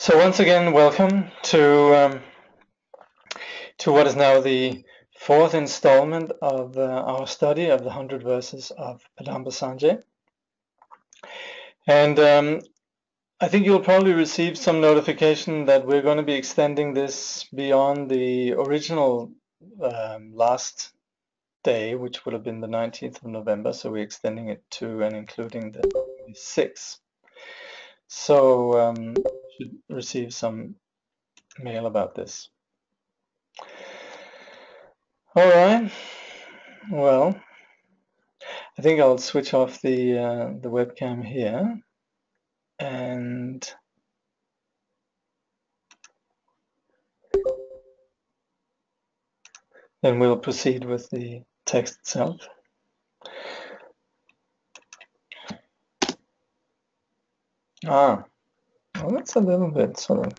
So once again, welcome to what is now the fourth installment of our study of the 100 verses of Padampa Sangyé. And I think you'll probably receive some notification that we're going to be extending this beyond the original last day, which would have been the 19th of November. So we're extending it to and including the 6th. So you should receive some mail about this. All right. Well, I think I'll switch off the webcam here, and then we'll proceed with the text itself. Well, that's a little bit sort of,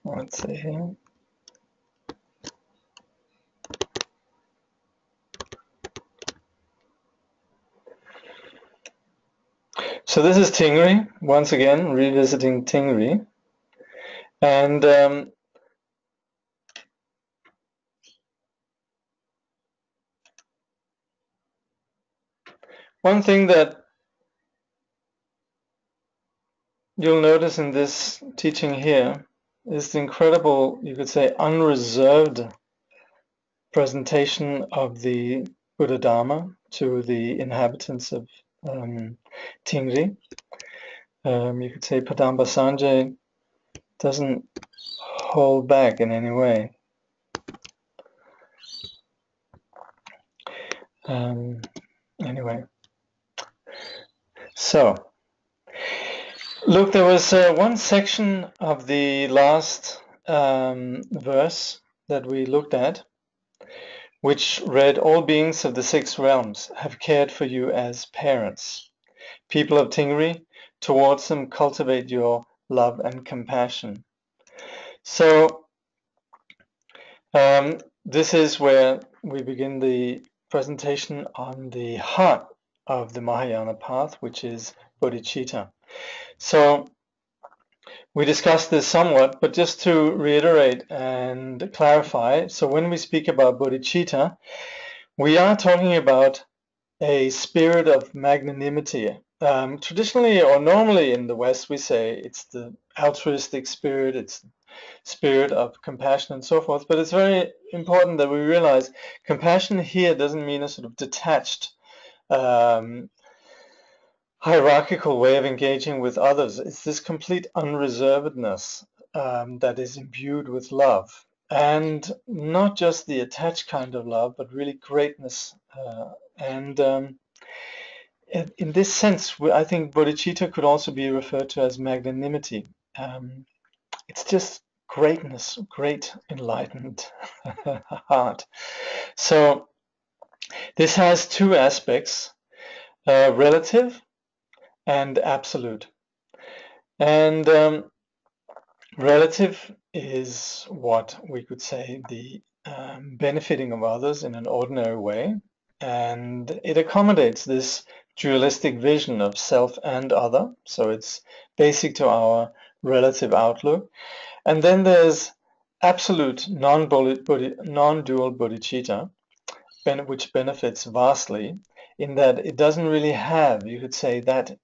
let's see here. So this is Tingri, once again, revisiting Tingri. And one thing that you'll notice in this teaching here is the incredible, you could say, unreserved presentation of the Buddha Dharma to the inhabitants of Tingri. You could say Padampa Sangyé doesn't hold back in any way. Anyway, so look, there was one section of the last verse that we looked at, which read, "All beings of the 6 realms have cared for you as parents. People of Tingri, towards them cultivate your love and compassion." So this is where we begin the presentation on the heart of the Mahayana path, which is bodhicitta. So we discussed this somewhat, but just to reiterate and clarify, so when we speak about bodhicitta, we are talking about a spirit of magnanimity. Traditionally or normally in the West, we say it's the altruistic spirit, it's the spirit of compassion and so forth, but it's very important that we realize compassion here doesn't mean a sort of detached hierarchical way of engaging with others. It's this complete unreservedness that is imbued with love, and not just the attached kind of love, but really greatness. And in this sense, I think bodhicitta could also be referred to as magnanimity. It's just greatness, great enlightened heart. So this has 2 aspects, relative and absolute. And relative is what we could say the benefiting of others in an ordinary way, and it accommodates this dualistic vision of self and other, so it's basic to our relative outlook. And then there's absolute non-dual bodhicitta, which benefits vastly in that it doesn't really have, you could say, that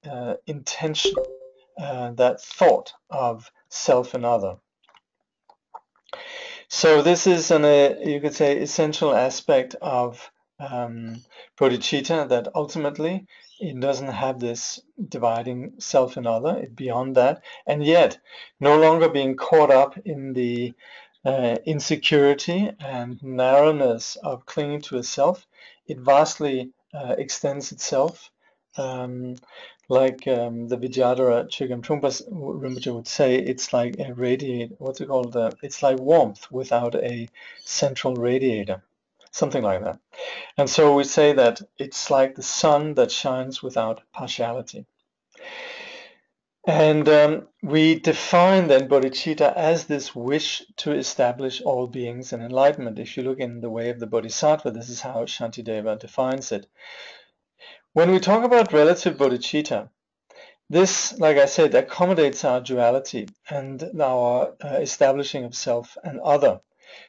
intention, that thought of self and other. So this is you could say, essential aspect of bodhicitta, that ultimately it doesn't have this dividing self and other, it's beyond that, and yet no longer being caught up in the insecurity and narrowness of clinging to a self. It vastly extends itself, like the Vijayadhara Chögyam Trungpa Rinpoche would say, it's like a radiator, what's it called? It's like warmth without a central radiator, something like that. And so we say that it's like the sun that shines without partiality. And we define then bodhicitta as this wish to establish all beings in enlightenment. If you look in the way of the Bodhisattva, this is how Shantideva defines it. When we talk about relative bodhicitta, This, like I said, accommodates our duality and our establishing of self and other.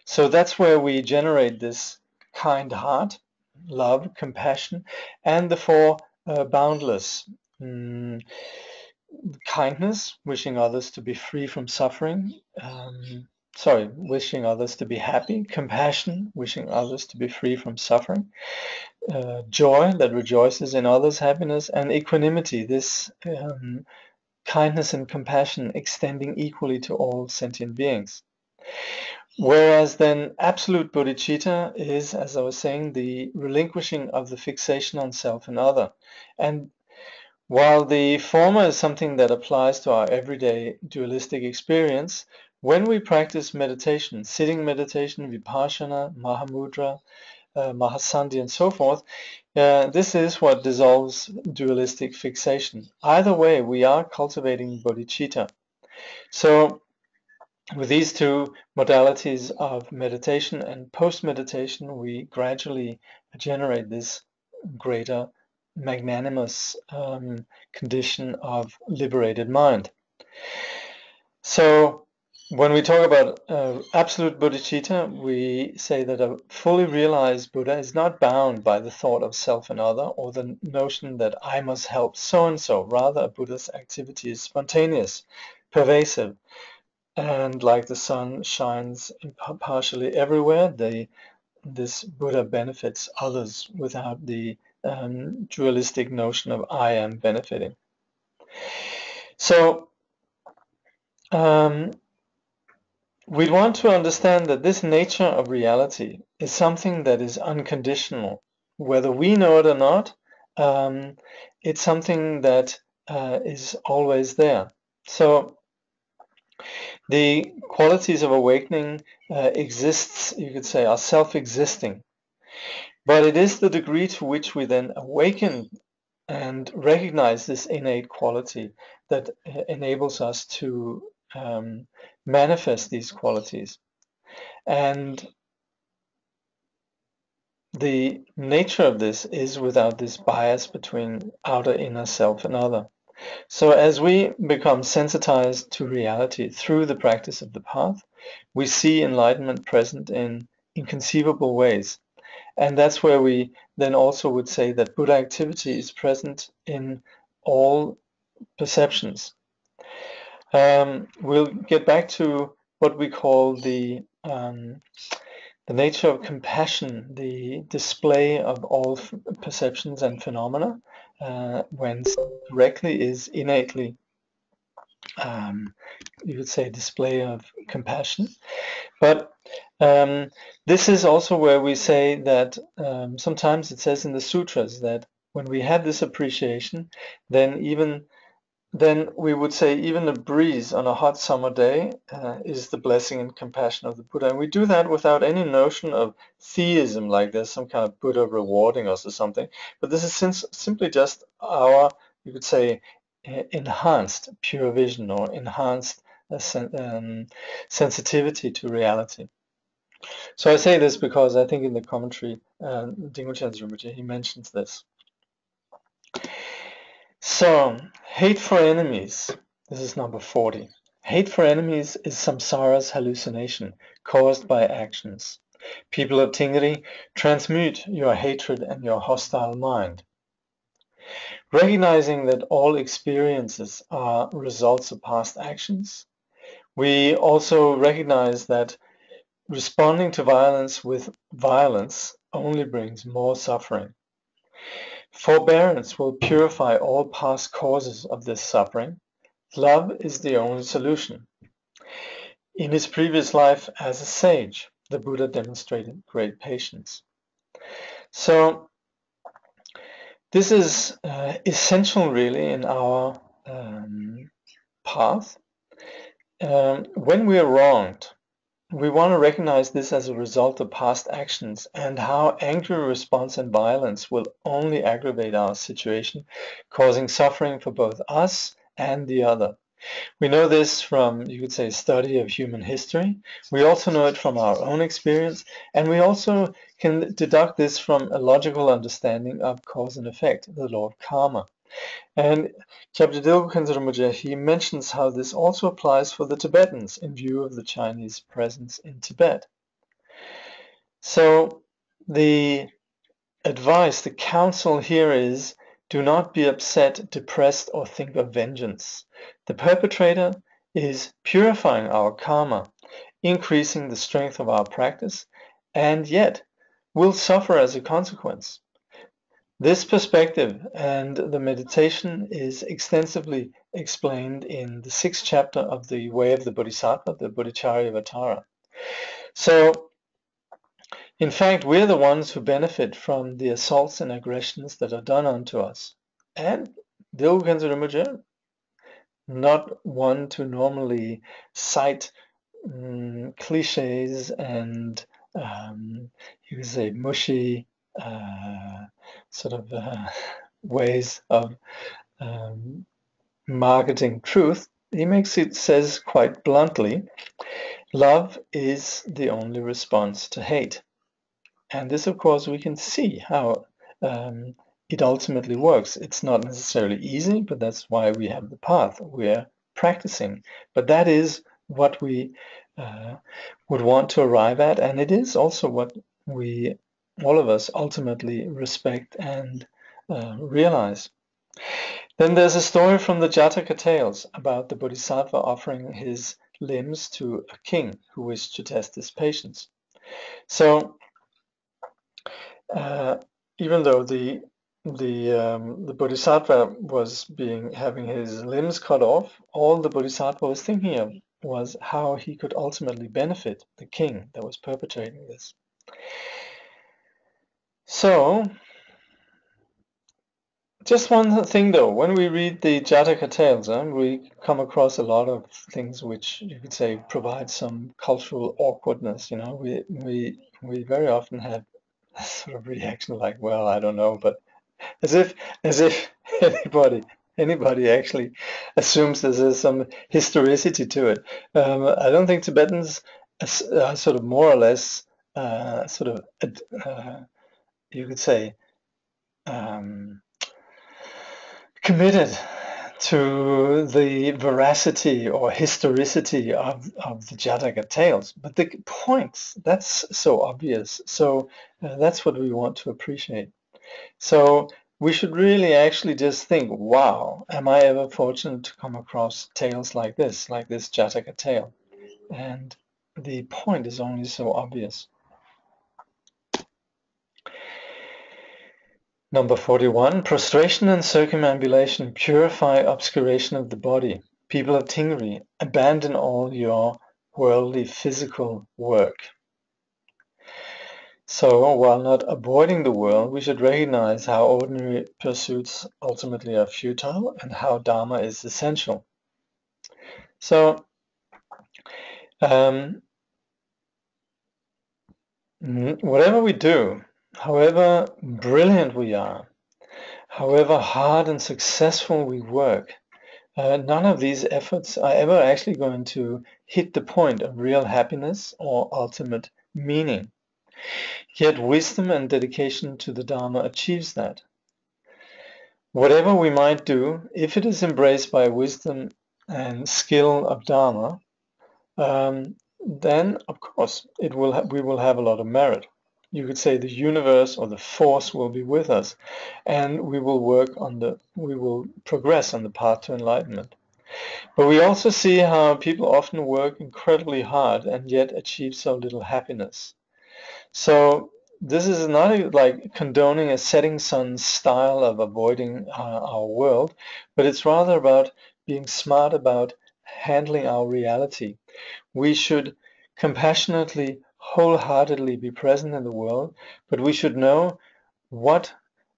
So that's where we generate this kind heart, love, compassion, and the four boundless. Kindness, wishing others to be free from suffering. Wishing others to be happy. Compassion, wishing others to be free from suffering. Joy, that rejoices in others' happiness. And equanimity, this kindness and compassion extending equally to all sentient beings. Whereas then absolute bodhicitta is, as I was saying, the relinquishing of the fixation on self and other. And while the former is something that applies to our everyday dualistic experience, when we practice meditation, sitting meditation, vipassana, mahamudra, mahasandhi, and so forth, this is what dissolves dualistic fixation. Either way, we are cultivating bodhicitta. So with these two modalities of meditation and post-meditation, we gradually generate this greater magnanimous condition of liberated mind. So when we talk about absolute bodhicitta, we say that a fully realized Buddha is not bound by the thought of self and other or the notion that I must help so-and-so. Rather, a Buddha's activity is spontaneous, pervasive, and like the sun shines impartially everywhere, this Buddha benefits others without the dualistic notion of I am benefiting. So we want to understand that this nature of reality is something that is unconditional. Whether we know it or not, it's something that is always there. So the qualities of awakening exists, you could say, are self-existing. But it is the degree to which we then awaken and recognize this innate quality that enables us to manifest these qualities. And the nature of this is without this bias between outer, inner self and other. So as we become sensitized to reality through the practice of the path, we see enlightenment present in inconceivable ways. And that's where we then also would say that Buddha activity is present in all perceptions. We'll get back to what we call the nature of compassion, the display of all perceptions and phenomena, when correctly is innately, you would say, display of compassion. But this is also where we say that sometimes it says in the sutras that when we have this appreciation, then we would say even a breeze on a hot summer day is the blessing and compassion of the Buddha. And we do that without any notion of theism, like there's some kind of Buddha rewarding us or something. But this is simply just our, you could say, enhanced pure vision or enhanced sensitivity to reality. So I say this because I think in the commentary, Dinghu Chen's Rinpoche, he mentions this. So, hate for enemies. This is number 40. Hate for enemies is samsara's hallucination caused by actions. People of Tingri, transmute your hatred and your hostile mind. Recognizing that all experiences are results of past actions, we also recognize that responding to violence with violence only brings more suffering. Forbearance will purify all past causes of this suffering. Love is the only solution. In his previous life as a sage, the Buddha demonstrated great patience. So this is essential really in our path. When we are wronged, we want to recognize this as a result of past actions and how angry response and violence will only aggravate our situation, causing suffering for both us and the other. We know this from, you could say, study of human history. We also know it from our own experience, and we also can deduct this from a logical understanding of cause and effect, the law of karma. And Kyabje Dilgo Khyentse, he mentions how this also applies for the Tibetans in view of the Chinese presence in Tibet. So the advice, the counsel here is, do not be upset, depressed, or think of vengeance. The perpetrator is purifying our karma, increasing the strength of our practice, and yet will suffer as a consequence. This perspective and the meditation is extensively explained in the 6th chapter of the Way of the Bodhisattva, the Bodhicharyavatara. So, in fact, we're the ones who benefit from the assaults and aggressions that are done unto us. And Dilgo Khyentse Rinpoche, not one to normally cite cliches and you could say mushy sort of ways of marketing truth. He says quite bluntly, love is the only response to hate. And this, of course, we can see how it ultimately works. It's not necessarily easy, but that's why we have the path. We're practicing. But that is what we would want to arrive at, and it is also what we, all of us, ultimately respect and realize. Then there's a story from the Jataka tales about the Bodhisattva offering his limbs to a king who wished to test his patience. So even though the Bodhisattva was having his limbs cut off, all the Bodhisattva was thinking of was how he could ultimately benefit the king that was perpetrating this. So, just one thing though, when we read the Jataka tales, we come across a lot of things which you could say provide some cultural awkwardness. You know, we very often have sort of reaction like, well, I don't know, but as if anybody actually assumes there's some historicity to it. I don't think Tibetans are sort of more or less you could say committed to the veracity or historicity of the Jataka tales, but the points, that's so obvious. So that's what we want to appreciate. So we should really actually just think, wow, am I ever fortunate to come across tales like this Jataka tale? And the point is only so obvious. Number 41, prostration and circumambulation purify obscuration of the body. People of Tingri, abandon all your worldly physical work. So, while not avoiding the world, we should recognize how ordinary pursuits ultimately are futile and how Dharma is essential. So, whatever we do, however brilliant we are, however hard and successful we work, none of these efforts are ever actually going to hit the point of real happiness or ultimate meaning. Yet wisdom and dedication to the Dharma achieves that. Whatever we might do, if it is embraced by wisdom and skill of Dharma, then of course we will have a lot of merit. You could say the universe or the force will be with us, and we will progress on the path to enlightenment. But we also see how people often work incredibly hard and yet achieve so little happiness. So this is not like condoning a setting sun style of avoiding our world, but it's rather about being smart about handling our reality. We should compassionately, wholeheartedly be present in the world, but we should know what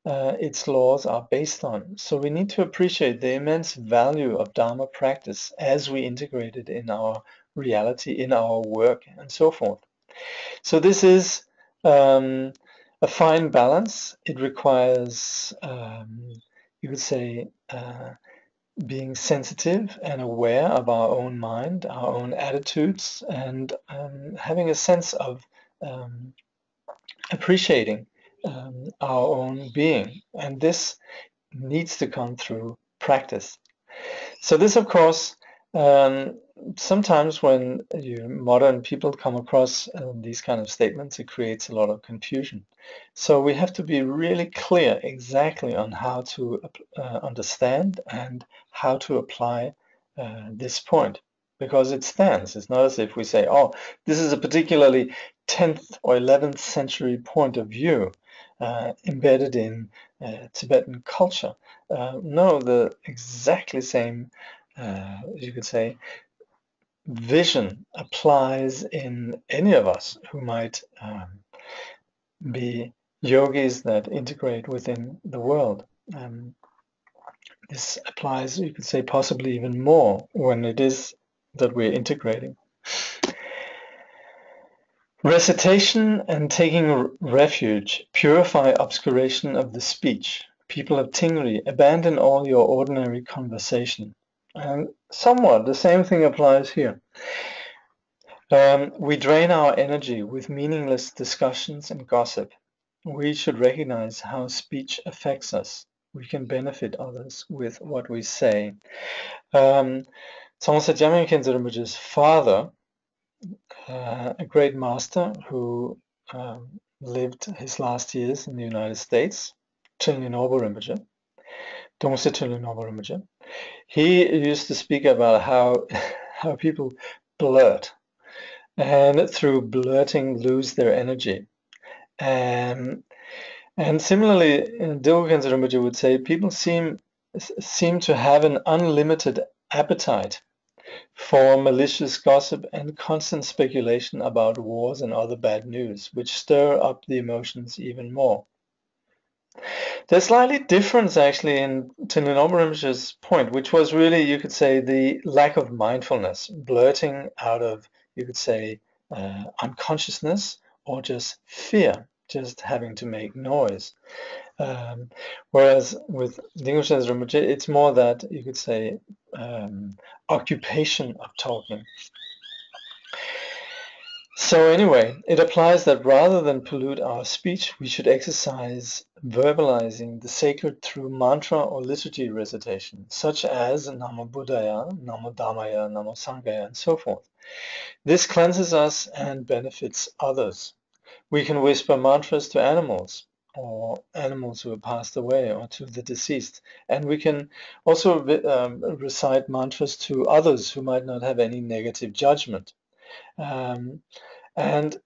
its laws are based on. So we need to appreciate the immense value of Dharma practice as we integrate it in our reality, in our work, and so forth. So this is a fine balance. It requires, you could say, being sensitive and aware of our own mind, our own attitudes, and having a sense of appreciating our own being. And this needs to come through practice. So this, of course, sometimes when modern people come across these kind of statements, it creates a lot of confusion. So we have to be really clear exactly on how to understand and how to apply this point, because it stands. It's not as if we say, oh, this is a particularly 10th or 11th century point of view embedded in Tibetan culture. No, the exactly same, you could say, vision applies in any of us who might be yogis that integrate within the world. This applies, you could say, possibly even more when it is that we're integrating. Recitation and taking refuge purify obscuration of the speech. People of Tingri, abandon all your ordinary conversation. And somewhat the same thing applies here. We drain our energy with meaningless discussions and gossip. We should recognize how speech affects us. We can benefit others with what we say. Kyabje Dilgo father, a great master who lived his last years in the United States, he used to speak about how people blurt, and through blurting lose their energy. And similarly, Dilgo Khyentse would say people seem to have an unlimited appetite for malicious gossip and constant speculation about wars and other bad news, which stir up the emotions even more. There's slightly difference actually in Tenlin Rinpoche's point, which was really, you could say, the lack of mindfulness, blurting out of, you could say, unconsciousness or just fear, just having to make noise. Whereas with Dilgo Rinpoche, it's more that, you could say, occupation of talking. So anyway, it applies that rather than pollute our speech, we should exercise verbalizing the sacred through mantra or liturgy recitation, such as Namo Buddhaya, Namo Dhammaya, Namo Sanghaya, and so forth. This cleanses us and benefits others. We can whisper mantras to animals, or animals who have passed away, or to the deceased. And we can also recite mantras to others who might not have any negative judgment. And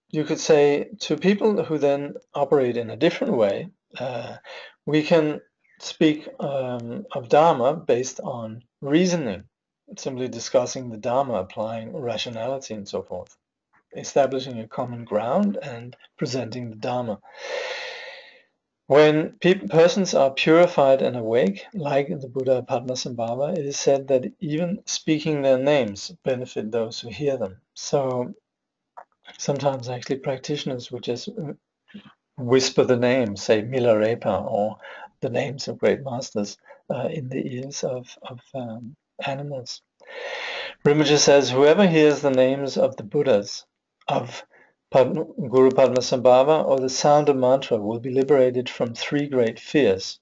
you could say to people who then operate in a different way, we can speak of Dharma based on reasoning, simply discussing the Dharma, applying rationality and so forth, establishing a common ground and presenting the Dharma. When persons are purified and awake, like the Buddha Padmasambhava, it is said that even speaking their names benefit those who hear them. So sometimes actually practitioners would just whisper the name, say Milarepa, or the names of great masters in the ears of animals. Rinpoche says, whoever hears the names of the Buddhas, of Guru Padmasambhava, or the sound of mantra will be liberated from three great fears.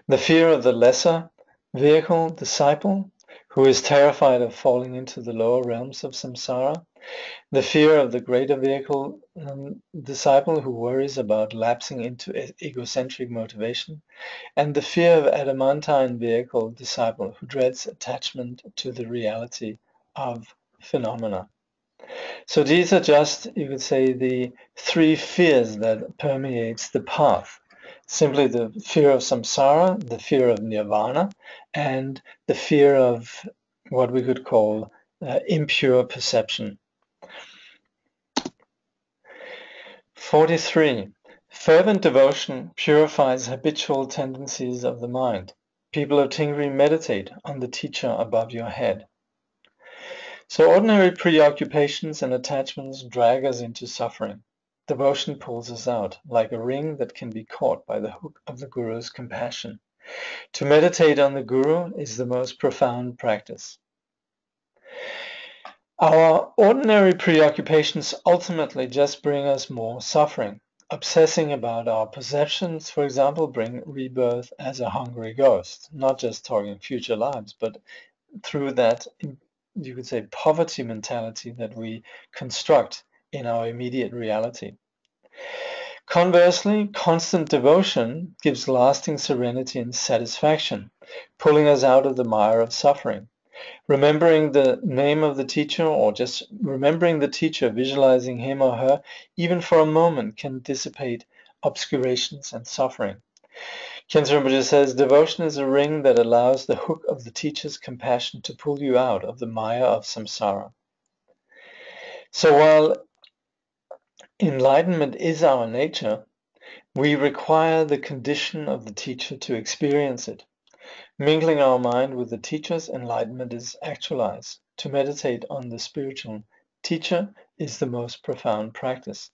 The fear of the lesser vehicle disciple, who is terrified of falling into the lower realms of samsara. The fear of the greater vehicle disciple who worries about lapsing into egocentric motivation, and the fear of adamantine vehicle disciple who dreads attachment to the reality of phenomena. So these are just, you could say, the three fears that permeates the path. Simply the fear of samsara, the fear of nirvana, and the fear of what we could call impure perception. 43. Fervent devotion purifies habitual tendencies of the mind. People of Tingri, meditate on the teacher above your head. So ordinary preoccupations and attachments drag us into suffering. Devotion pulls us out, like a ring that can be caught by the hook of the Guru's compassion. To meditate on the Guru is the most profound practice. Our ordinary preoccupations ultimately just bring us more suffering. obsessing about our perceptions, for example, bring rebirth as a hungry ghost, not just talking future lives, but through that, you could say, poverty mentality that we construct in our immediate reality. Conversely, constant devotion gives lasting serenity and satisfaction, pulling us out of the mire of suffering. Remembering the name of the teacher, or just remembering the teacher, visualizing him or her, even for a moment, can dissipate obscurations and suffering. Khyentse Rinpoche says, devotion is a ring that allows the hook of the teacher's compassion to pull you out of the mire of samsara. So while enlightenment is our nature, we require the condition of the teacher to experience it. Mingling our mind with the teacher's enlightenment is actualized. To meditate on the spiritual teacher is the most profound practice.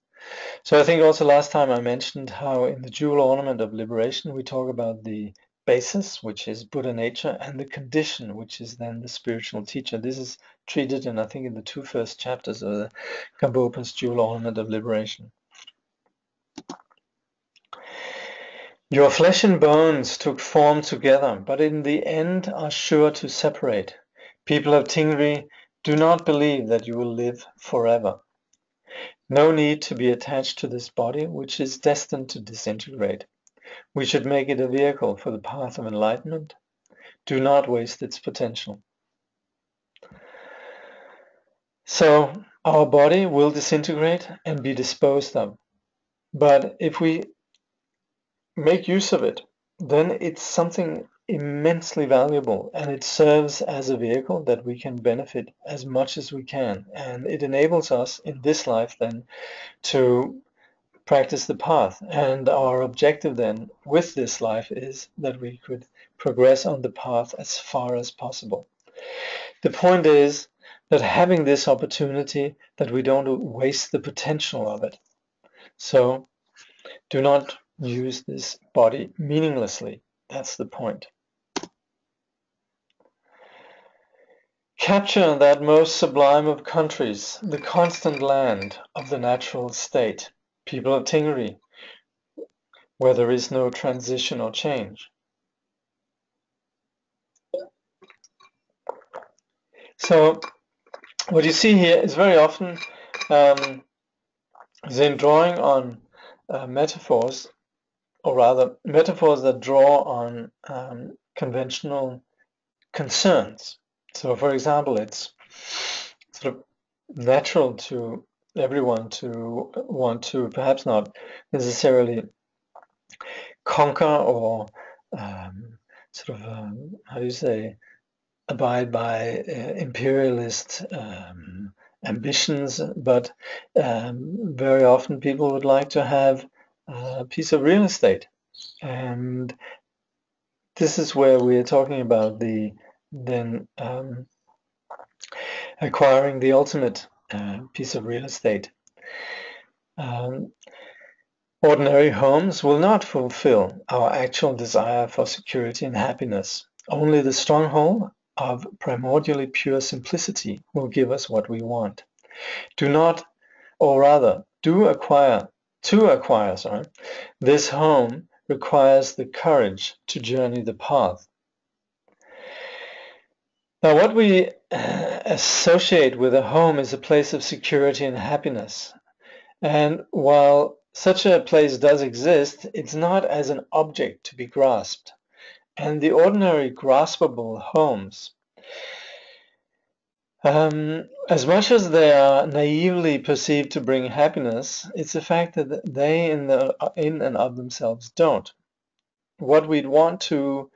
So I think also last time I mentioned how in the jewel ornament of liberation we talk about the basis, which is Buddha nature, and the condition, which is then the spiritual teacher. This is treated in, I think, in the 2 first chapters of the Gampopa's jewel ornament of liberation. Your flesh and bones took form together, but in the end are sure to separate. People of Tingri, do not believe that you will live forever. No need to be attached to this body, which is destined to disintegrate. We should make it a vehicle for the path of enlightenment. Do not waste its potential. So, our body will disintegrate and be disposed of. But if we make use of it, then it's something immensely valuable, and it serves as a vehicle that we can benefit as much as we can. And it enables us in this life then to practice the path. And our objective then with this life is that we could progress on the path as far as possible. The point is that having this opportunity, that we don't waste the potential of it. So do not use this body meaninglessly. That's the point. Capture that most sublime of countries, the constant land of the natural state, people of Tingri, where there is no transition or change. So what you see here is very often then drawing on metaphors, or rather metaphors that draw on conventional concerns. So for example, it's sort of natural to everyone to want to perhaps not necessarily conquer or how do you say, abide by imperialist ambitions, but very often people would like to have a piece of real estate. And this is where we are talking about the then acquiring the ultimate piece of real estate. Ordinary homes will not fulfill our actual desire for security and happiness. Only the stronghold of primordially pure simplicity will give us what we want. To acquire this home requires the courage to journey the path. Now, what we associate with a home is a place of security and happiness. And while such a place does exist, it's not as an object to be grasped. And the ordinary graspable homes, as much as they are naively perceived to bring happiness, it's a fact that they in and of themselves don't. What we'd want to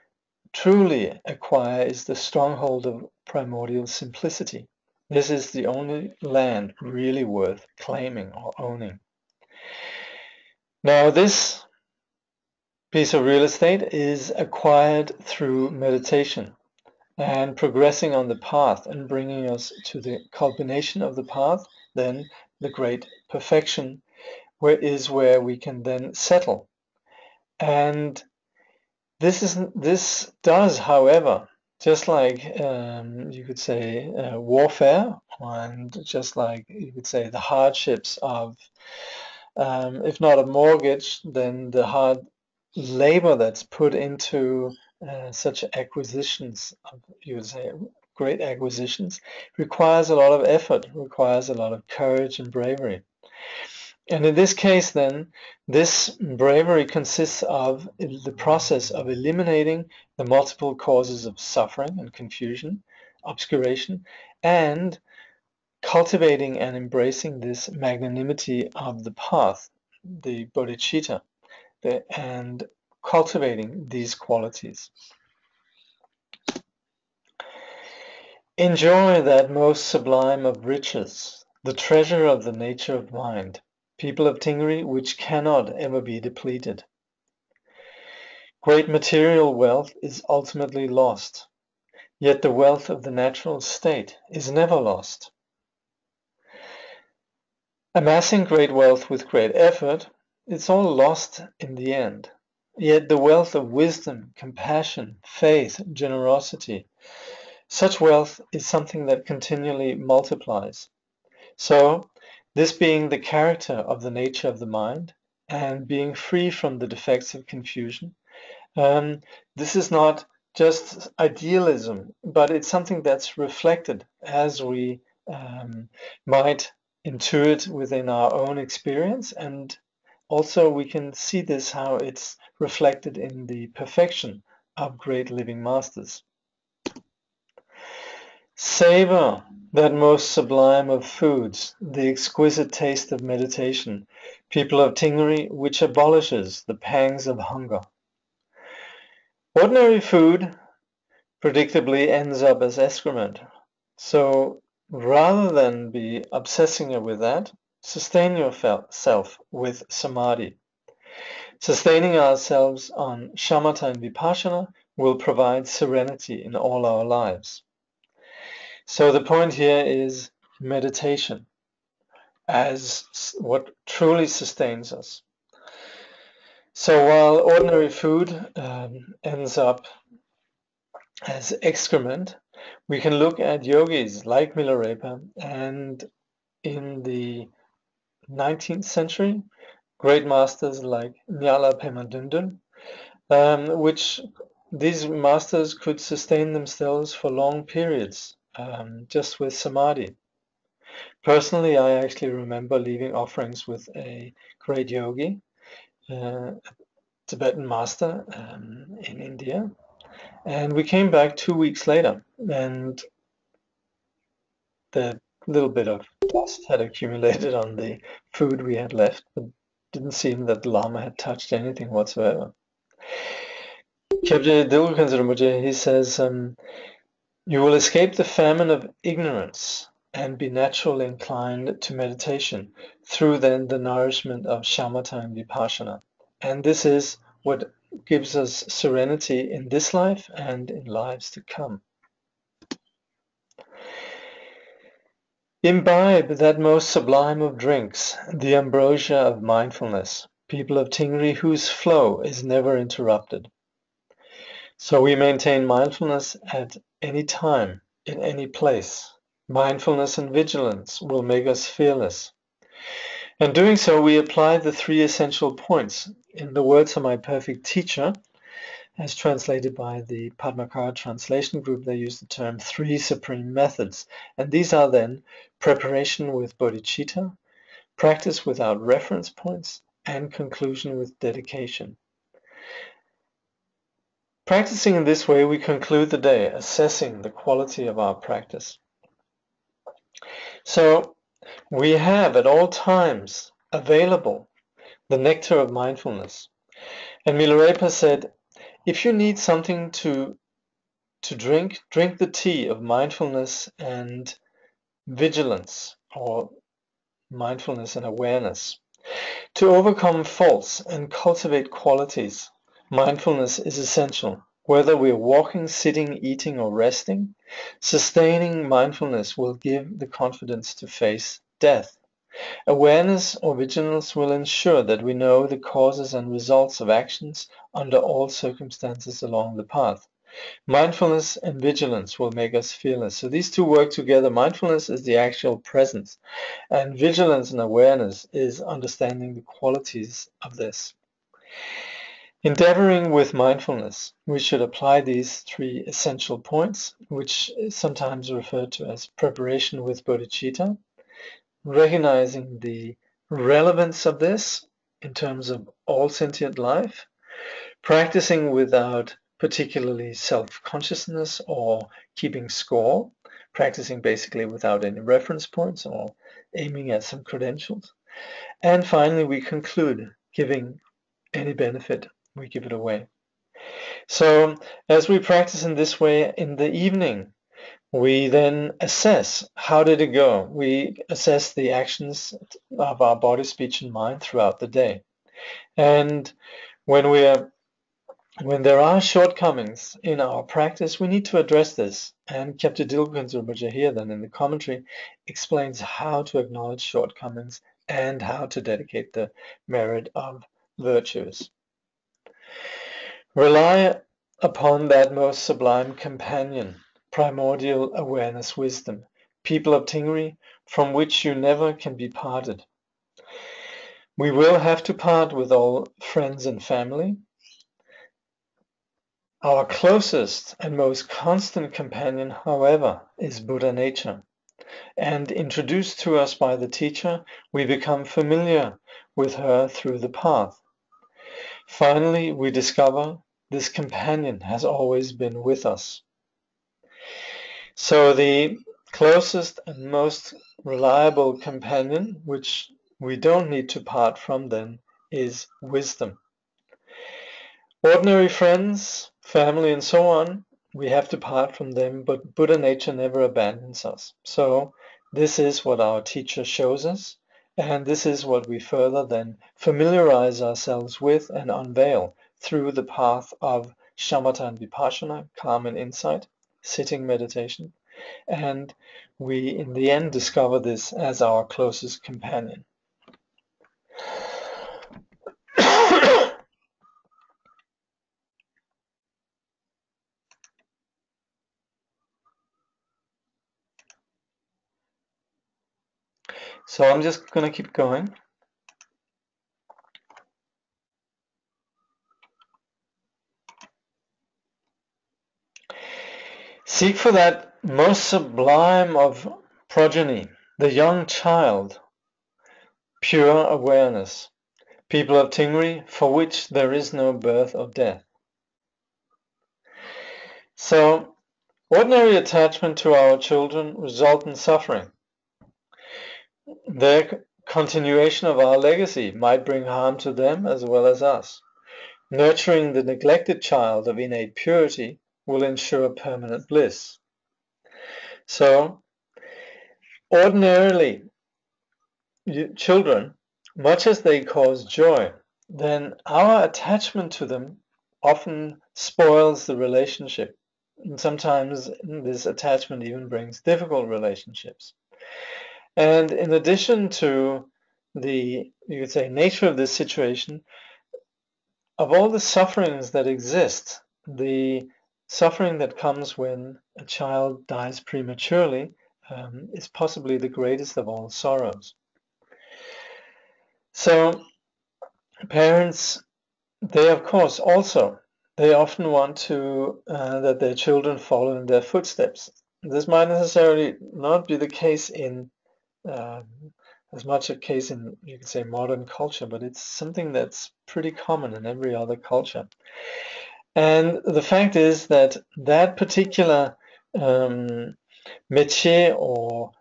truly acquire is the stronghold of primordial simplicity. This is the only land really worth claiming or owning. Now, this piece of real estate is acquired through meditation and progressing on the path and bringing us to the culmination of the path, then the great perfection, where we can then settle. And this does, however, just like you could say warfare, and just like you could say the hardships of if not a mortgage, then the hard labor that's put into such acquisitions, you would say great acquisitions, requires a lot of effort, requires a lot of courage and bravery. And in this case, then, this bravery consists of the process of eliminating the multiple causes of suffering and confusion, obscuration, and cultivating and embracing this magnanimity of the path, the bodhicitta, and cultivating these qualities. Enjoy that most sublime of riches, the treasure of the nature of mind, people of Tingri, which cannot ever be depleted. Great material wealth is ultimately lost, yet the wealth of the natural state is never lost. Amassing great wealth with great effort, it's all lost in the end. Yet the wealth of wisdom, compassion, faith, generosity, such wealth is something that continually multiplies. So, this being the character of the nature of the mind, and being free from the defects of confusion, this is not just idealism, but it's something that's reflected as we might intuit within our own experience, and also we can see this how it's reflected in the perfection of great living masters. Savor that most sublime of foods, the exquisite taste of meditation, people of Tingri, which abolishes the pangs of hunger. Ordinary food predictably ends up as excrement. So rather than be obsessing with that, sustain yourself with samadhi. Sustaining ourselves on shamatha and vipassana will provide serenity in all our lives. So the point here is meditation as what truly sustains us. So while ordinary food ends up as excrement, we can look at yogis like Milarepa, and in the 19th century, great masters like Nyala Pema Dundun, which these masters could sustain themselves for long periods just with samadhi. Personally, I actually remember leaving offerings with a great yogi, a Tibetan master in India, and we came back 2 weeks later, and the little bit of dust had accumulated on the food we had left, but didn't seem that the Lama had touched anything whatsoever. Kyabje Dilgo Khyentse, he says, you will escape the famine of ignorance and be naturally inclined to meditation through then the nourishment of shamatha and vipassana. And this is what gives us serenity in this life and in lives to come. Imbibe that most sublime of drinks, the ambrosia of mindfulness, people of Tingri, whose flow is never interrupted. So we maintain mindfulness at any time, in any place. Mindfulness and vigilance will make us fearless. And doing so, we apply the 3 essential points. In the words of my perfect teacher, as translated by the Padmakara translation group, they use the term 3 supreme methods. And these are then preparation with bodhicitta, practice without reference points, and conclusion with dedication. Practicing in this way, we conclude the day, assessing the quality of our practice. So we have at all times available the nectar of mindfulness. And Milarepa said, if you need something to drink, drink the tea of mindfulness and vigilance, or mindfulness and awareness. To overcome faults and cultivate qualities, mindfulness is essential. Whether we're walking, sitting, eating, or resting, sustaining mindfulness will give the confidence to face death. Awareness or vigilance will ensure that we know the causes and results of actions under all circumstances along the path. Mindfulness and vigilance will make us fearless. So these two work together. Mindfulness is the actual presence, and vigilance and awareness is understanding the qualities of this. Endeavoring with mindfulness, we should apply these three essential points, which is sometimes referred to as preparation with bodhicitta, recognizing the relevance of this in terms of all sentient life, practicing without particularly self-consciousness or keeping score, practicing basically without any reference points or aiming at some credentials. And finally, we conclude giving any benefit, we give it away. So as we practice in this way in the evening, we then assess how did it go. We assess the actions of our body, speech, and mind throughout the day. And when there are shortcomings in our practice, we need to address this. And Kyabje Dilgo Khyentse here then in the commentary explains how to acknowledge shortcomings and how to dedicate the merit of virtues. Rely upon that most sublime companion, primordial awareness wisdom, people of Tingri, from which you never can be parted. We will have to part with all friends and family. Our closest and most constant companion, however, is Buddha nature, and introduced to us by the teacher, we become familiar with her through the path. Finally, we discover this companion has always been with us. So the closest and most reliable companion, which we don't need to part from then, is wisdom. Ordinary friends, family, and so on, we have to part from them, but Buddha nature never abandons us. So this is what our teacher shows us, and this is what we further then familiarize ourselves with and unveil through the path of shamatha and vipassana, calm and insight, sitting meditation, and we in the end discover this as our closest companion. So I'm just going to keep going. Seek for that most sublime of progeny, the young child, pure awareness, people of Tingri, for which there is no birth or death. So, ordinary attachment to our children result in suffering. Their continuation of our legacy might bring harm to them as well as us. Nurturing the neglected child of innate purity will ensure permanent bliss. So, ordinarily, children, much as they cause joy, then our attachment to them often spoils the relationship. And sometimes this attachment even brings difficult relationships. And in addition to the, you could say, nature of this situation, of all the sufferings that exist, the suffering that comes when a child dies prematurely is possibly the greatest of all sorrows. So parents, they of course also, they often want to that their children follow in their footsteps. This might necessarily not be the case in as much a case in, you could say, modern culture, but it's something that's pretty common in every other culture. And the fact is that that particular métier or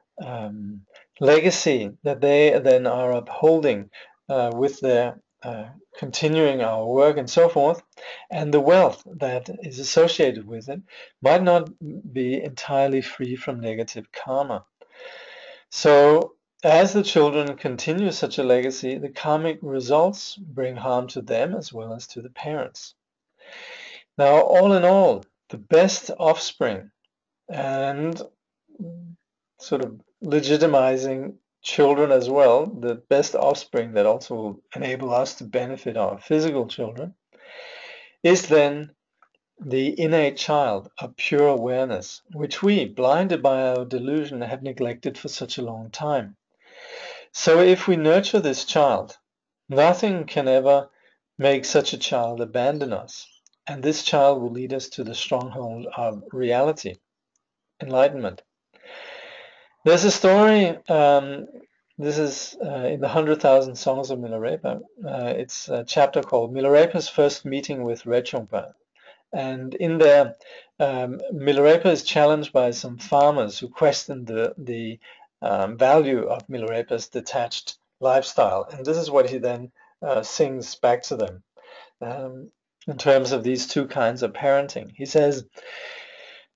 legacy that they then are upholding with their continuing our work and so forth, and the wealth that is associated with it might not be entirely free from negative karma. So as the children continue such a legacy, the karmic results bring harm to them as well as to the parents. Now, all in all, the best offspring and sort of legitimizing children as well, the best offspring that also will enable us to benefit our physical children, is then the innate child of pure awareness, which we, blinded by our delusion, have neglected for such a long time. So if we nurture this child, nothing can ever make such a child abandon us. And this child will lead us to the stronghold of reality, enlightenment. There's a story, this is in the 100,000 Songs of Milarepa. It's a chapter called Milarepa's First Meeting with Rechungpa. And in there, Milarepa is challenged by some farmers who question the value of Milarepa's detached lifestyle. And this is what he then sings back to them in terms of these two kinds of parenting. He says,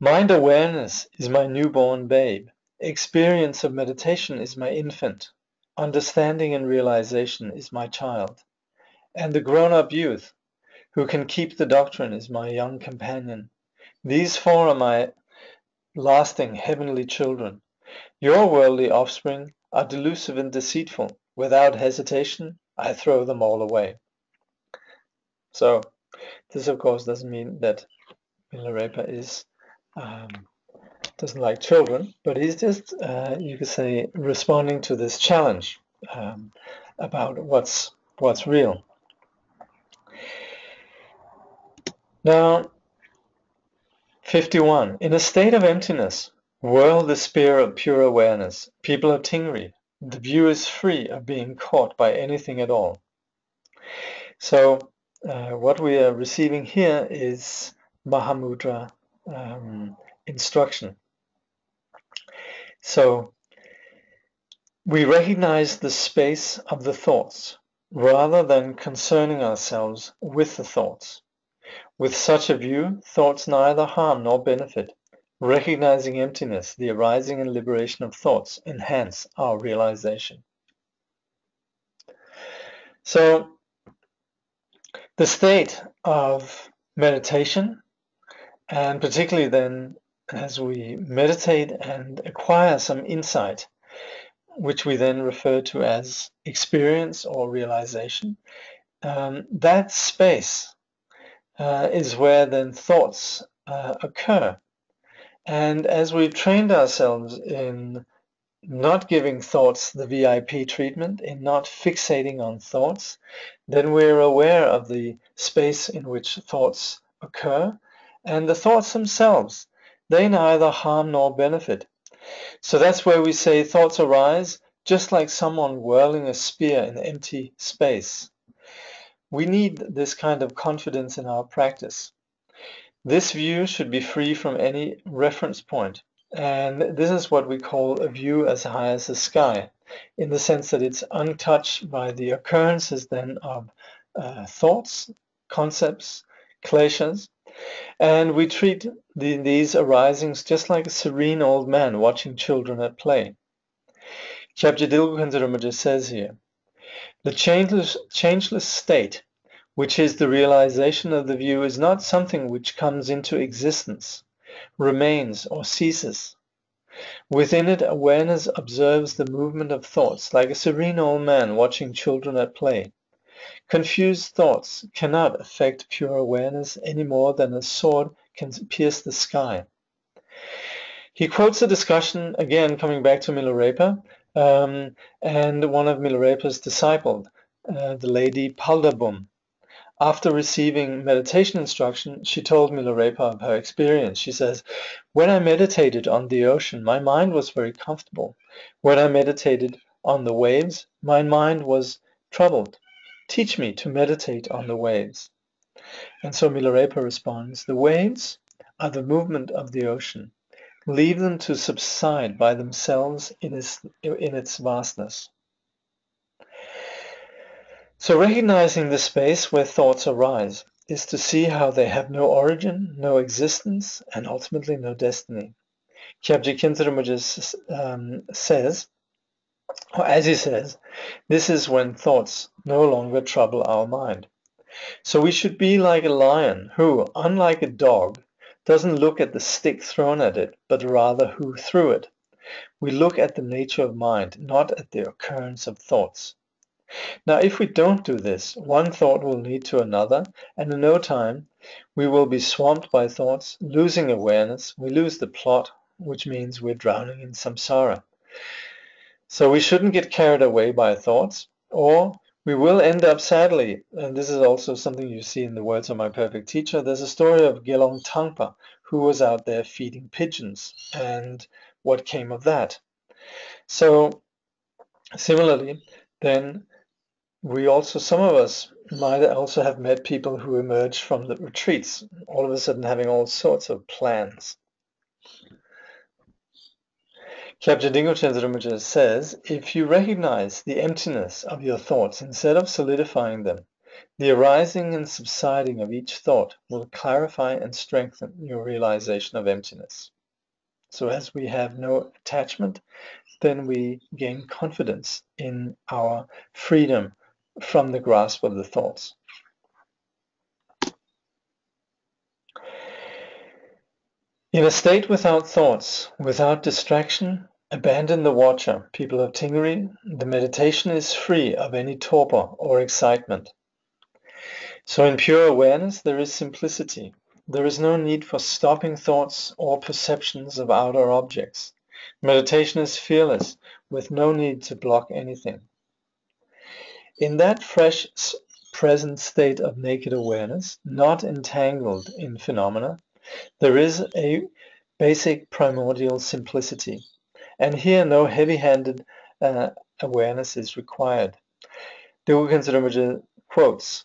"Mind awareness is my newborn babe. Experience of meditation is my infant. Understanding and realization is my child. And the grown-up youth who can keep the doctrine is my young companion. These four are my lasting heavenly children. Your worldly offspring are delusive and deceitful. Without hesitation, I throw them all away." So this, of course, doesn't mean that Milarepa doesn't like children, but he's just, you could say, responding to this challenge about what's real. Now, 51. In a state of emptiness, whirl the spear of pure awareness. People of Tingri, the view is free of being caught by anything at all. So what we are receiving here is Mahamudra instruction. So we recognize the space of the thoughts rather than concerning ourselves with the thoughts. With such a view, thoughts neither harm nor benefit. Recognizing emptiness, the arising and liberation of thoughts enhance our realization. So the state of meditation, and particularly then as we meditate and acquire some insight, which we then refer to as experience or realization, that space is where then thoughts occur. And as we've trained ourselves in not giving thoughts the VIP treatment, in not fixating on thoughts, then we're aware of the space in which thoughts occur, and the thoughts themselves, they neither harm nor benefit. So that's where we say thoughts arise just like someone whirling a spear in empty space. We need this kind of confidence in our practice. This view should be free from any reference point. And this is what we call a view as high as the sky, in the sense that it's untouched by the occurrences then of thoughts, concepts, kleshas. And we treat these arisings just like a serene old man watching children at play. Kyabje Dilgo Khyentse says here, the changeless state, which is the realization of the view, is not something which comes into existence, remains, or ceases. Within it, awareness observes the movement of thoughts, like a serene old man watching children at play. Confused thoughts cannot affect pure awareness any more than a sword can pierce the sky. He quotes a discussion, again coming back to Milarepa, and one of Milarepa's disciples, the lady Paldabum. After receiving meditation instruction, she told Milarepa of her experience. She says, "When I meditated on the ocean, my mind was very comfortable. When I meditated on the waves, my mind was troubled. Teach me to meditate on the waves." And so Milarepa responds, "The waves are the movement of the ocean. Leave them to subside by themselves in its vastness." So recognizing the space where thoughts arise is to see how they have no origin, no existence, and ultimately no destiny. Kyabje Dilgo says, or as he says, this is when thoughts no longer trouble our mind. So we should be like a lion who, unlike a dog, doesn't look at the stick thrown at it, but rather who threw it. We look at the nature of mind, not at the occurrence of thoughts. Now, if we don't do this, one thought will lead to another, and in no time, we will be swamped by thoughts, losing awareness. We lose the plot, which means we're drowning in samsara. So we shouldn't get carried away by thoughts, or we will end up sadly, and this is also something you see in the words of my perfect teacher. There's a story of Gelong Tangpa, who was out there feeding pigeons, and what came of that. So similarly, then some of us might also have met people who emerged from the retreats, all of a sudden having all sorts of plans. Kyabje Dilgo Khyentse says, if you recognize the emptiness of your thoughts instead of solidifying them, the arising and subsiding of each thought will clarify and strengthen your realization of emptiness. So as we have no attachment, then we gain confidence in our freedom from the grasp of the thoughts. In a state without thoughts, without distraction, abandon the watcher, people of Tingri. The meditation is free of any torpor or excitement. So in pure awareness, there is simplicity. There is no need for stopping thoughts or perceptions of outer objects. Meditation is fearless, with no need to block anything. In that fresh, present state of naked awareness, not entangled in phenomena, there is a basic primordial simplicity. And here no heavy-handed awareness is required. Dilgo Khyentse quotes,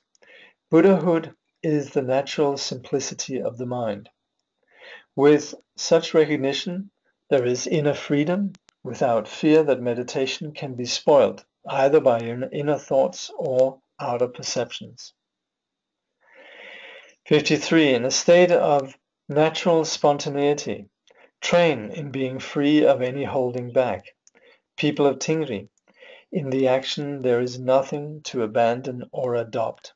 Buddhahood is the natural simplicity of the mind. With such recognition, there is inner freedom without fear that meditation can be spoiled, either by inner thoughts or outer perceptions. 53. In a state of natural spontaneity, train in being free of any holding back. People of Tingri, in the action there is nothing to abandon or adopt.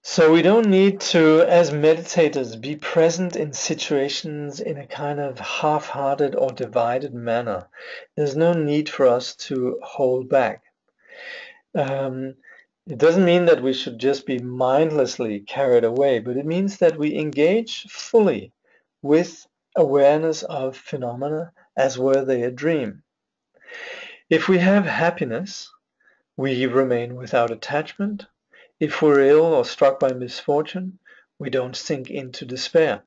So we don't need to, as meditators, be present in situations in a kind of half-hearted or divided manner. There's no need for us to hold back. It doesn't mean that we should just be mindlessly carried away, but it means that we engage fully with awareness of phenomena as were they a dream. If we have happiness, we remain without attachment. If we're ill or struck by misfortune, we don't sink into despair.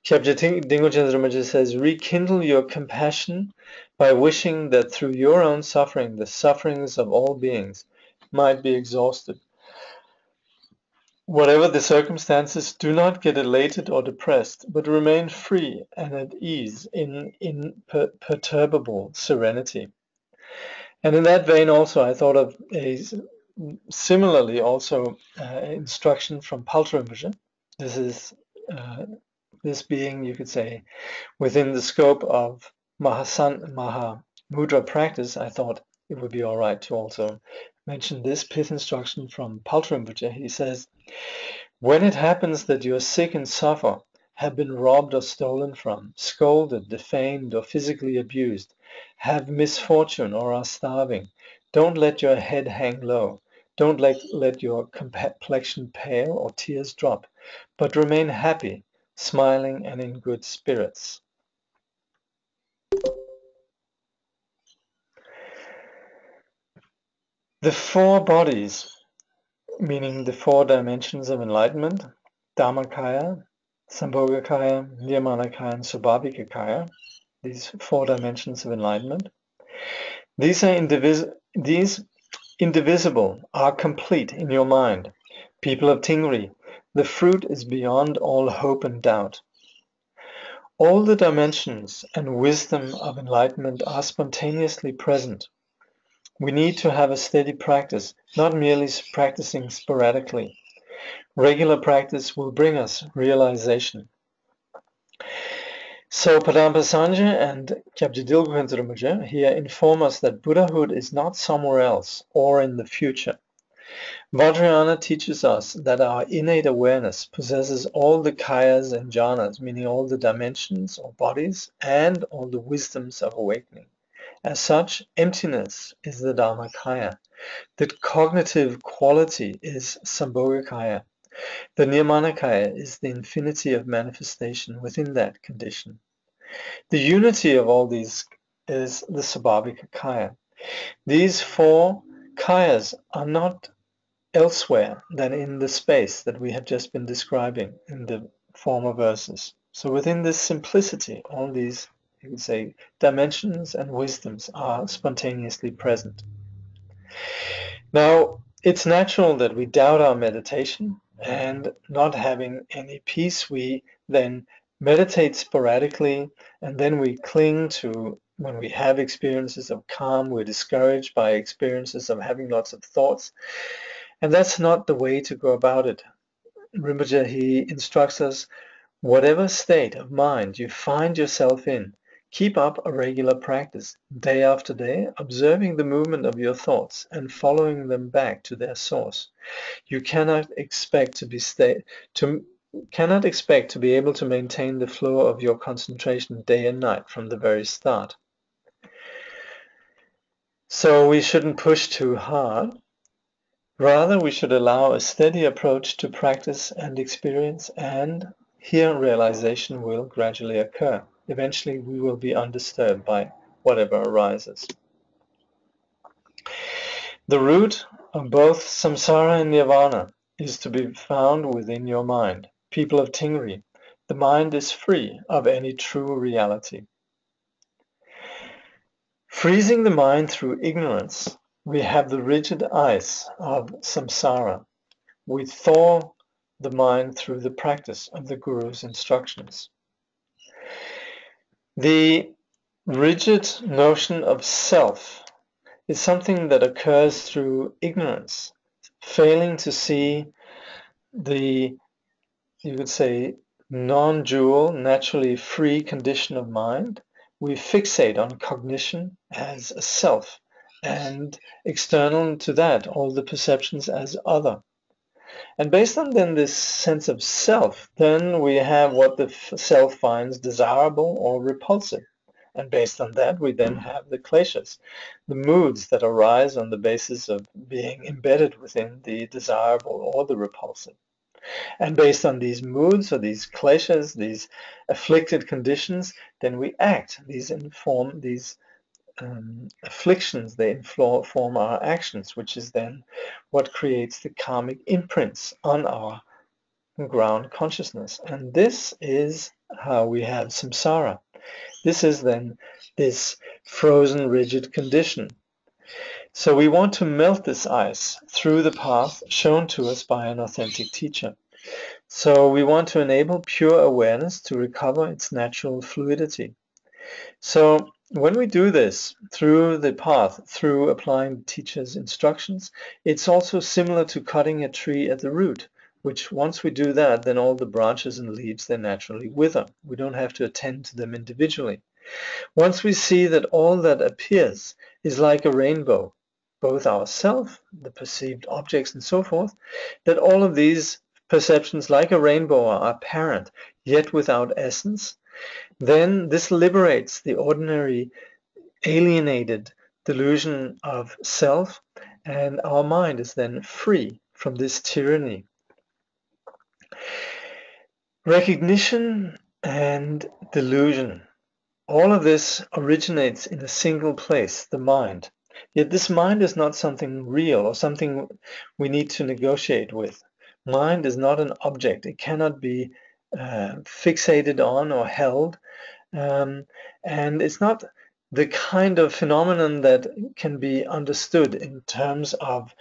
Kyabje Dilgo Khyentse says, rekindle your compassion by wishing that through your own suffering, the sufferings of all beings might be exhausted. Whatever the circumstances, do not get elated or depressed, but remain free and at ease in imperturbable serenity. And in that vein also, I thought of a similarly also instruction from Paltro Rinpoche. This is this being, you could say, within the scope of Mahamudra practice. I thought it would be all right to also mention this pith instruction from Paltro Rinpoche. He says, when it happens that you are sick and suffer, have been robbed or stolen from, scolded, defamed, or physically abused, have misfortune or are starving, don't let your head hang low. Don't let your complexion pale or tears drop, but remain happy, smiling, and in good spirits. The four bodies, meaning the four dimensions of enlightenment, Dharmakaya, Sambhogakaya, Nirmanakaya, and Svabhavikakaya, these four dimensions of enlightenment, these indivisible are complete in your mind. People of Tingri, the fruit is beyond all hope and doubt. All the dimensions and wisdom of enlightenment are spontaneously present. We need to have a steady practice, not merely practicing sporadically. Regular practice will bring us realization. So Padampa Sangyé and Kyabje Dilgo Khyentse here inform us that Buddhahood is not somewhere else or in the future. Vajrayana teaches us that our innate awareness possesses all the kayas and jhanas, meaning all the dimensions or bodies, and all the wisdoms of awakening. As such, emptiness is the Dharmakaya. The cognitive quality is Sambhogakaya. The Nirmanakaya is the infinity of manifestation within that condition. The unity of all these is the Svabhavika Kaya. These four kayas are not elsewhere than in the space that we have just been describing in the former verses. So within this simplicity, all these, you could say, dimensions and wisdoms are spontaneously present. Now, it's natural that we doubt our meditation, and not having any peace, we then meditate sporadically, and then we cling to, when we have experiences of calm, we're discouraged by experiences of having lots of thoughts, and that's not the way to go about it. Rinpoche, he instructs us, whatever state of mind you find yourself in, keep up a regular practice, day after day, observing the movement of your thoughts and following them back to their source. You cannot expect to be able to maintain the flow of your concentration day and night from the very start. So we shouldn't push too hard. Rather, we should allow a steady approach to practice and experience, and here realization will gradually occur. Eventually, we will be undisturbed by whatever arises. The root of both samsara and nirvana is to be found within your mind. People of Tingri, the mind is free of any true reality. Freezing the mind through ignorance, we have the rigid ice of samsara. We thaw the mind through the practice of the Guru's instructions. The rigid notion of self is something that occurs through ignorance, failing to see the, you could say, non-dual, naturally free condition of mind. We fixate on cognition as a self, and external to that, all the perceptions as other. And based on then this sense of self, then we have what the self finds desirable or repulsive. And based on that, we then have the kleshas, the moods that arise on the basis of being embedded within the desirable or the repulsive. And based on these moods or these kleshas, these afflicted conditions, then we act. These inform these afflictions, they inform our actions, which is then what creates the karmic imprints on our ground consciousness. And this is how we have samsara. This is then this frozen, rigid condition. So we want to melt this ice through the path shown to us by an authentic teacher. So we want to enable pure awareness to recover its natural fluidity. So when we do this through the path, through applying the teacher's instructions, it's also similar to cutting a tree at the root, which once we do that, then all the branches and leaves, they naturally wither. We don't have to attend to them individually. Once we see that all that appears is like a rainbow, both ourself, the perceived objects and so forth, that all of these perceptions like a rainbow are apparent, yet without essence, then this liberates the ordinary alienated delusion of self, and our mind is then free from this tyranny. Recognition and delusion, all of this originates in a single place, the mind. Yet this mind is not something real or something we need to negotiate with. Mind is not an object. It cannot be fixated on or held. And it's not the kind of phenomenon that can be understood in terms of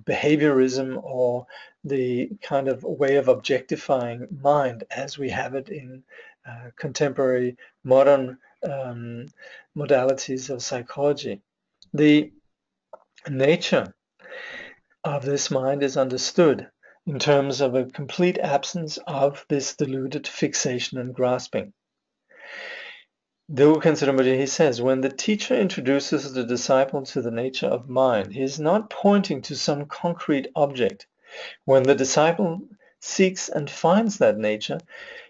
behaviorism or the kind of way of objectifying mind as we have it in contemporary modern modalities of psychology. The nature of this mind is understood in terms of a complete absence of this deluded fixation and grasping. Dilgo Khyentse, he says, when the teacher introduces the disciple to the nature of mind, he is not pointing to some concrete object. When the disciple seeks and finds that nature,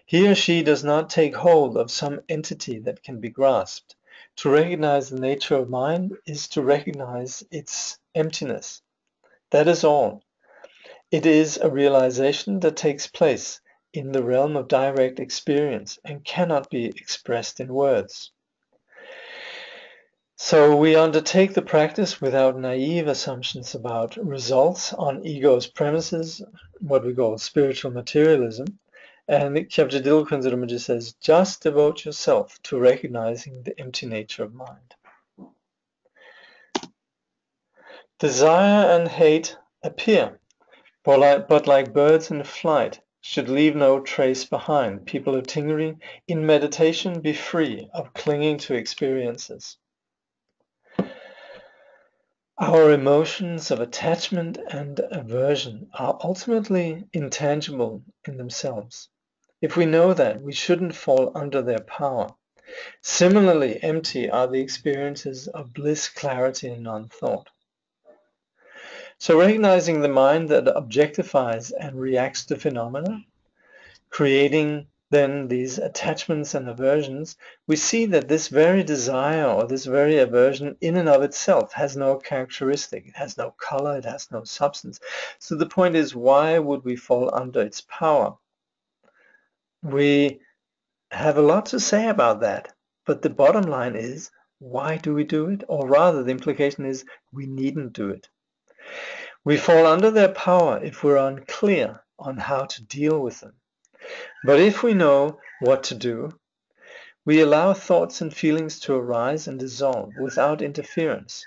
he or she does not take hold of some entity that can be grasped. To recognize the nature of mind is to recognize its emptiness. That is all. It is a realization that takes place in the realm of direct experience and cannot be expressed in words. So we undertake the practice without naive assumptions about results on ego's premises, what we call spiritual materialism. And Kyabje Dilgo Khyentse says, just devote yourself to recognizing the empty nature of mind. Desire and hate appear, but like birds in flight, should leave no trace behind. People of Tingri, in meditation, be free of clinging to experiences. Our emotions of attachment and aversion are ultimately intangible in themselves. If we know that, we shouldn't fall under their power. Similarly, empty are the experiences of bliss, clarity, and non-thought. So recognizing the mind that objectifies and reacts to phenomena, creating then these attachments and aversions, we see that this very desire or this very aversion in and of itself has no characteristic, it has no color, it has no substance. So the point is, why would we fall under its power? We have a lot to say about that, but the bottom line is, why do we do it? Or rather, the implication is, we needn't do it. We fall under their power if we're unclear on how to deal with them. But if we know what to do, we allow thoughts and feelings to arise and dissolve without interference,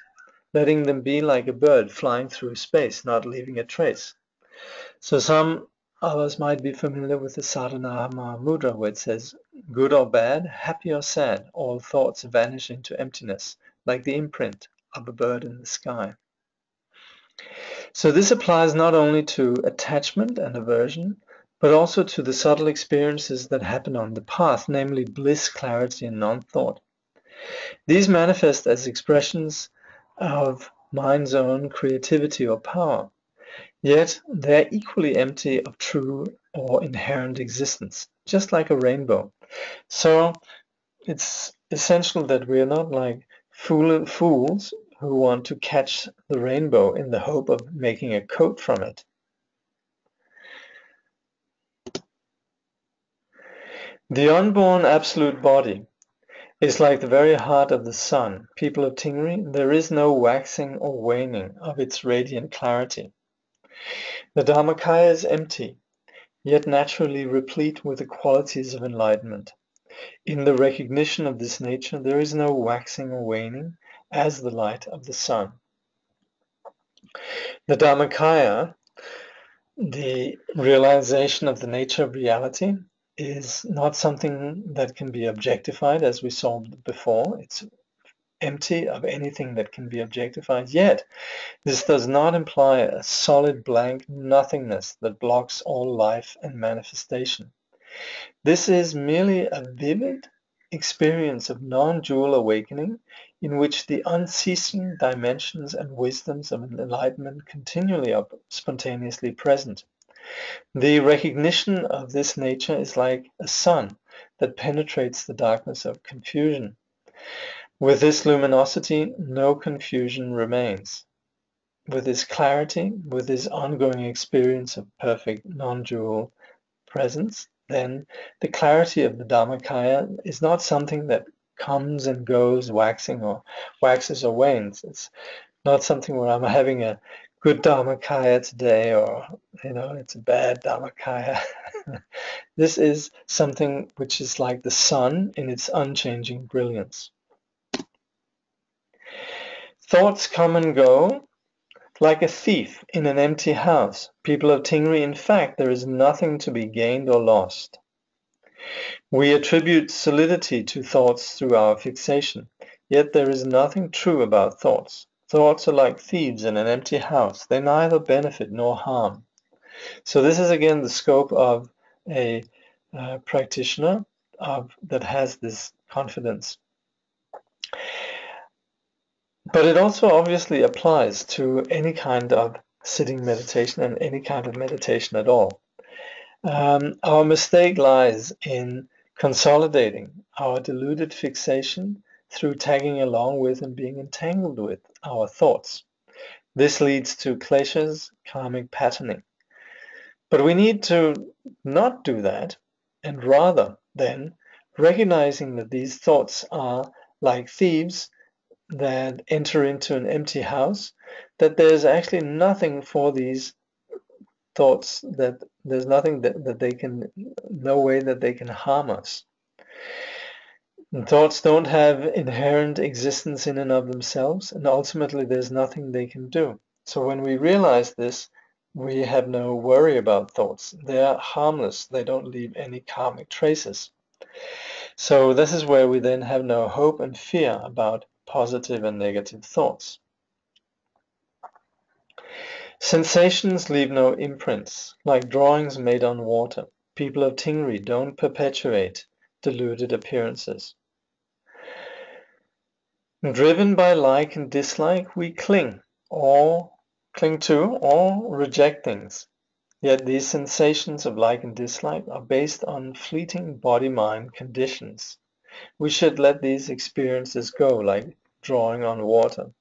letting them be like a bird flying through space, not leaving a trace. So some of us might be familiar with the Sadhana Mahamudra, where it says, good or bad, happy or sad, all thoughts vanish into emptiness, like the imprint of a bird in the sky. So this applies not only to attachment and aversion, but also to the subtle experiences that happen on the path, namely bliss, clarity, and non-thought. These manifest as expressions of mind's own creativity or power, yet they're equally empty of true or inherent existence, just like a rainbow. So it's essential that we are not like fools who want to catch the rainbow in the hope of making a coat from it. The unborn absolute body is like the very heart of the sun. People of Tingri, there is no waxing or waning of its radiant clarity. The Dharmakaya is empty, yet naturally replete with the qualities of enlightenment. In the recognition of this nature, there is no waxing or waning as the light of the sun. The Dharmakaya, the realization of the nature of reality, is not something that can be objectified, as we saw before. It's empty of anything that can be objectified. Yet, this does not imply a solid blank nothingness that blocks all life and manifestation. This is merely a vivid experience of non-dual awakening in which the unceasing dimensions and wisdoms of enlightenment continually are spontaneously present. The recognition of this nature is like a sun that penetrates the darkness of confusion. With this luminosity, no confusion remains. With this clarity, with this ongoing experience of perfect non-dual presence, then the clarity of the Dharmakaya is not something that comes and goes, waxes or wanes. It's not something where I'm having a good Dharmakaya today, or it's a bad Dharmakaya. This is something which is like the sun in its unchanging brilliance. Thoughts come and go like a thief in an empty house. People of Tingri, in fact, there is nothing to be gained or lost. We attribute solidity to thoughts through our fixation, yet there is nothing true about thoughts. Thoughts are like thieves in an empty house. They neither benefit nor harm. So this is again the scope of a practitioner that has this confidence. But it also obviously applies to any kind of sitting meditation and any kind of meditation at all. Our mistake lies in consolidating our deluded fixation through tagging along with and being entangled with our thoughts. This leads to kleshas, karmic patterning. But we need to not do that, and rather then recognizing that these thoughts are like thieves that enter into an empty house, that there's actually nothing for these thoughts, that there's nothing that they can, no way that they can harm us. And thoughts don't have inherent existence in and of themselves, and ultimately there's nothing they can do. So when we realize this, we have no worry about thoughts. They're harmless. They don't leave any karmic traces. So this is where we then have no hope and fear about positive and negative thoughts. Sensations leave no imprints, like drawings made on water. People of Tingri don't perpetuate deluded appearances. Driven by like and dislike, we cling to or reject things. Yet these sensations of like and dislike are based on fleeting body-mind conditions. We should let these experiences go, like drawing on water.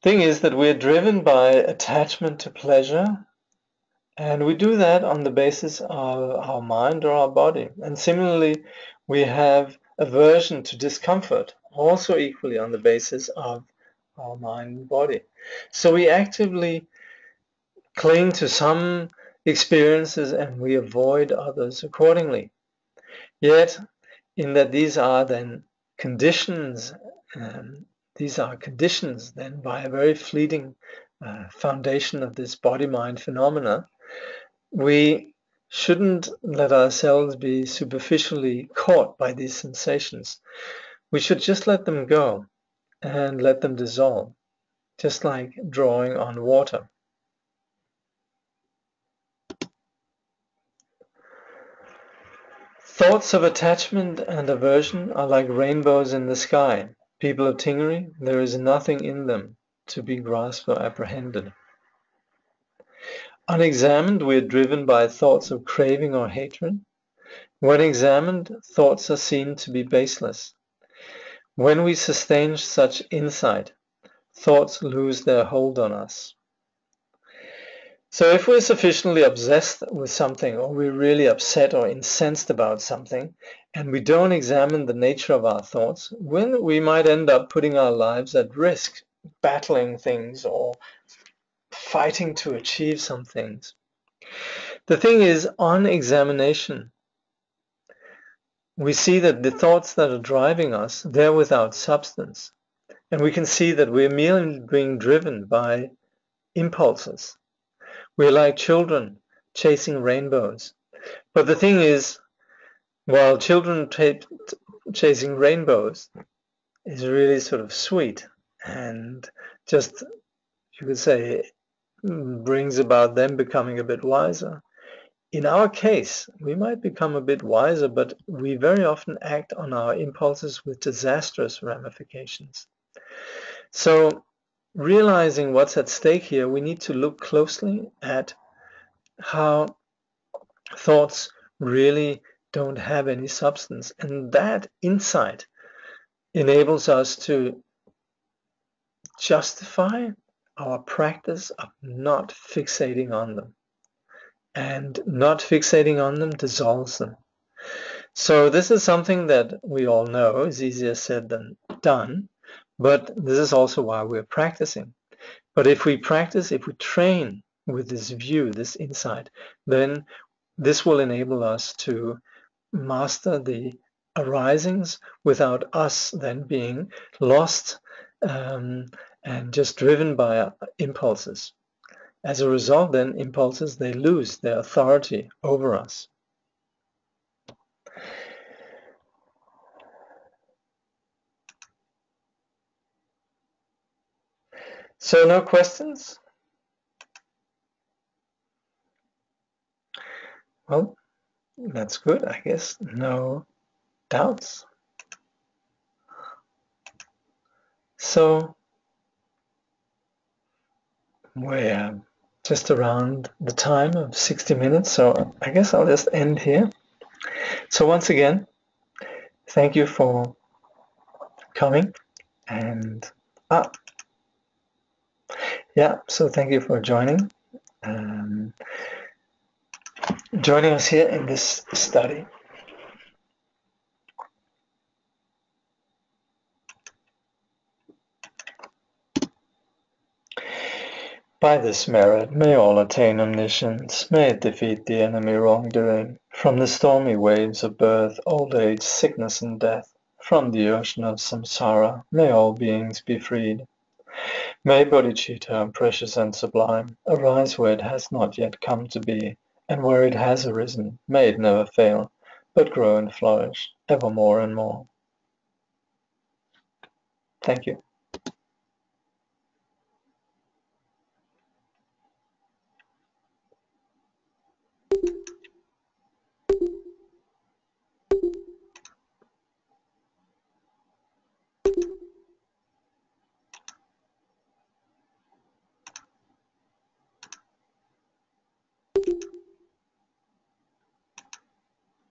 Thing is that we're driven by attachment to pleasure, and we do that on the basis of our mind or our body. And similarly, we have aversion to discomfort, also equally on the basis of our mind and body. So we actively cling to some experiences and we avoid others accordingly. Yet, in that these are then conditions, these are conditions then by a very fleeting foundation of this body-mind phenomena, we shouldn't let ourselves be superficially caught by these sensations. We should just let them go and let them dissolve, just like drawing on water. Thoughts of attachment and aversion are like rainbows in the sky. People of Tingri, there is nothing in them to be grasped or apprehended. Unexamined, we are driven by thoughts of craving or hatred. When examined, thoughts are seen to be baseless. When we sustain such insight, thoughts lose their hold on us. So if we're sufficiently obsessed with something, or we're really upset or incensed about something, and we don't examine the nature of our thoughts, we might end up putting our lives at risk, battling things or fighting to achieve some things. The thing is, on examination, we see that the thoughts that are driving us, they're without substance. And we can see that we're merely being driven by impulses. We're like children chasing rainbows. But the thing is, while children chasing rainbows is really sort of sweet and just, you could say, brings about them becoming a bit wiser. In our case, we might become a bit wiser, but we very often act on our impulses with disastrous ramifications. So, realizing what's at stake here, we need to look closely at how thoughts really don't have any substance. And that insight enables us to justify our practice of not fixating on them. And not fixating on them dissolves them. So this is something that we all know is easier said than done, but this is also why we're practicing. But if we practice, if we train with this view, this insight, then this will enable us to master the arisings without us then being lost and just driven by impulses. As a result, then, impulses, they lose their authority over us. So no questions? Well, that's good, I guess. No doubts. So we're just around the time of 60 minutes, so I guess I'll just end here. So once again, Thank you for coming. And so thank you for joining us here in this study. By this merit may all attain omniscience, may it defeat the enemy wrongdoing. From the stormy waves of birth, old age, sickness and death, from the ocean of samsara, may all beings be freed. May bodhicitta, precious and sublime, arise where it has not yet come to be, and where it has arisen, may it never fail, but grow and flourish, ever more and more. Thank you.